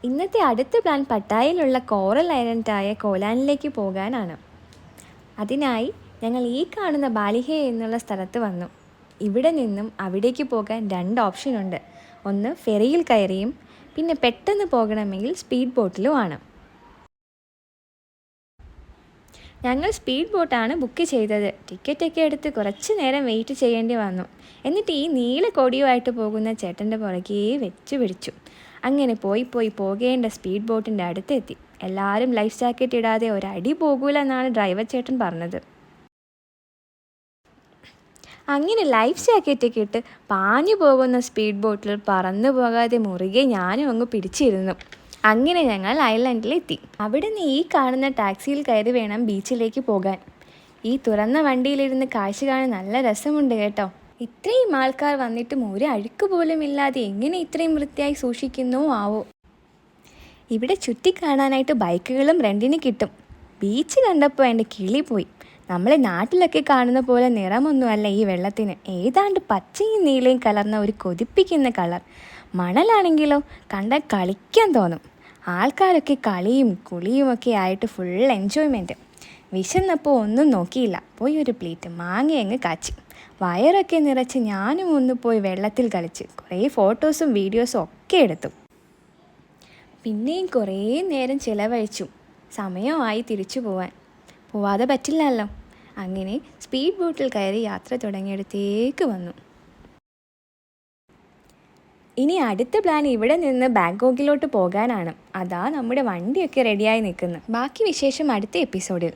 ഇന്നത്തെ അടുത്ത plan പട്ടായയിലുള്ള coral ഐലൻഡായ കോലാനിലേക്ക് പോകാനാണ്. അതിനായി ഞങ്ങൾ ഈ കാണുന്ന ബാലിഹേ എന്നുള്ള സ്ഥലത്ത് വന്നു. ഇവിടെ നിന്നും അവിടേക്ക് പോകാൻ 2 ഓപ്ഷനുണ്ട്. ഒന്ന് ഫെറിയിൽ കയറിയും പിന്നെ പെട്ടെന്ന് പോകണമെങ്കിൽ സ്പീഡ് ബോട്ടിലുമാണ്. ഞങ്ങൾ സ്പീഡ് ബോട്ടാണ് ബുക്ക് ചെയ്തത്. ടിക്കറ്റൊക്കെ എടുത്ത് കുറച്ച് നേരം വെയിറ്റ് ചെയ്യേണ്ടി വന്നു. എന്നിട്ട് ഈ നീല കൊടിയുമായിട്ട് പോകുന്ന ചേട്ടൻ്റെ പുറകെ വെച്ച് പിടിച്ചു. അങ്ങനെ പോകേണ്ട സ്പീഡ് ബോട്ടിൻ്റെ അടുത്തെത്തി. എല്ലാവരും ലൈഫ് ജാക്കറ്റ് ഇടാതെ ഒരടി പോകൂല എന്നാണ് ഡ്രൈവർ ചേട്ടൻ പറഞ്ഞത്. അങ്ങനെ ലൈഫ് ജാക്കറ്റൊക്കെ ഇട്ട് പാഞ്ഞു പോകുന്ന സ്പീഡ് ബോട്ടിൽ പറന്നു പോകാതെ മുറുകെ ഞാനും അങ്ങ് പിടിച്ചിരുന്നു. അങ്ങനെ ഞങ്ങൾ ഐലൻഡിലെത്തി. അവിടെ നിന്ന് ഈ കാണുന്ന ടാക്സിയിൽ കയറി വേണം ബീച്ചിലേക്ക് പോകാൻ. ഈ തുറന്ന വണ്ടിയിലിരുന്ന് കാഴ്ച കാണാൻ നല്ല രസമുണ്ട് കേട്ടോ. ഇത്രയും ആൾക്കാർ വന്നിട്ടും ഒരു അഴുക്ക് പോലും ഇല്ലാതെ എങ്ങനെ ഇത്രയും വൃത്തിയായി സൂക്ഷിക്കുന്നോ ആവോ. ഇവിടെ ചുറ്റിക്കാണാനായിട്ട് ബൈക്കുകളും റെൻറ്റിന് കിട്ടും. ബീച്ച് കണ്ടപ്പോൾ എൻ്റെ കിളി പോയി. നമ്മളെ നാട്ടിലൊക്കെ കാണുന്ന പോലെ നിറമൊന്നുമല്ല ഈ വെള്ളത്തിന്. ഏതാണ്ട് പച്ചയും നീലയും കലർന്ന ഒരു കൊതിപ്പിക്കുന്ന കളർ. മണലാണെങ്കിലോ കണ്ടാൽ കളിക്കാൻ തോന്നും. ആൾക്കാരൊക്കെ കളിയും കുളിയുമൊക്കെ ആയിട്ട് ഫുൾ എൻജോയ്മെൻറ്റ്. വിശന്നപ്പോൾ ഒന്നും നോക്കിയില്ല, പോയി ഒരു പ്ലേറ്റ് മാങ്ങയങ്ങ് കാച്ചി. വയറൊക്കെ നിറച്ച് ഞാനും ഒന്ന് പോയി വെള്ളത്തിൽ കളിച്ച് കുറേ ഫോട്ടോസും വീഡിയോസും ഒക്കെ എടുത്തു. പിന്നെയും കുറേ നേരം ചിലവഴിച്ചു. സമയമായി തിരിച്ചു പോവാതെ പറ്റില്ലല്ലോ. അങ്ങനെ സ്പീഡ് ബോട്ടിൽ കയറി യാത്ര തുടങ്ങിയിടത്തേക്ക് വന്നു. ഇനി അടുത്ത പ്ലാൻ ഇവിടെ നിന്ന് ബാങ്കോക്കിലോട്ട് പോകാനാണ്. അതാ നമ്മുടെ വണ്ടിയൊക്കെ റെഡിയായി നിൽക്കുന്നു. ബാക്കി വിശേഷം അടുത്ത എപ്പിസോഡിൽ.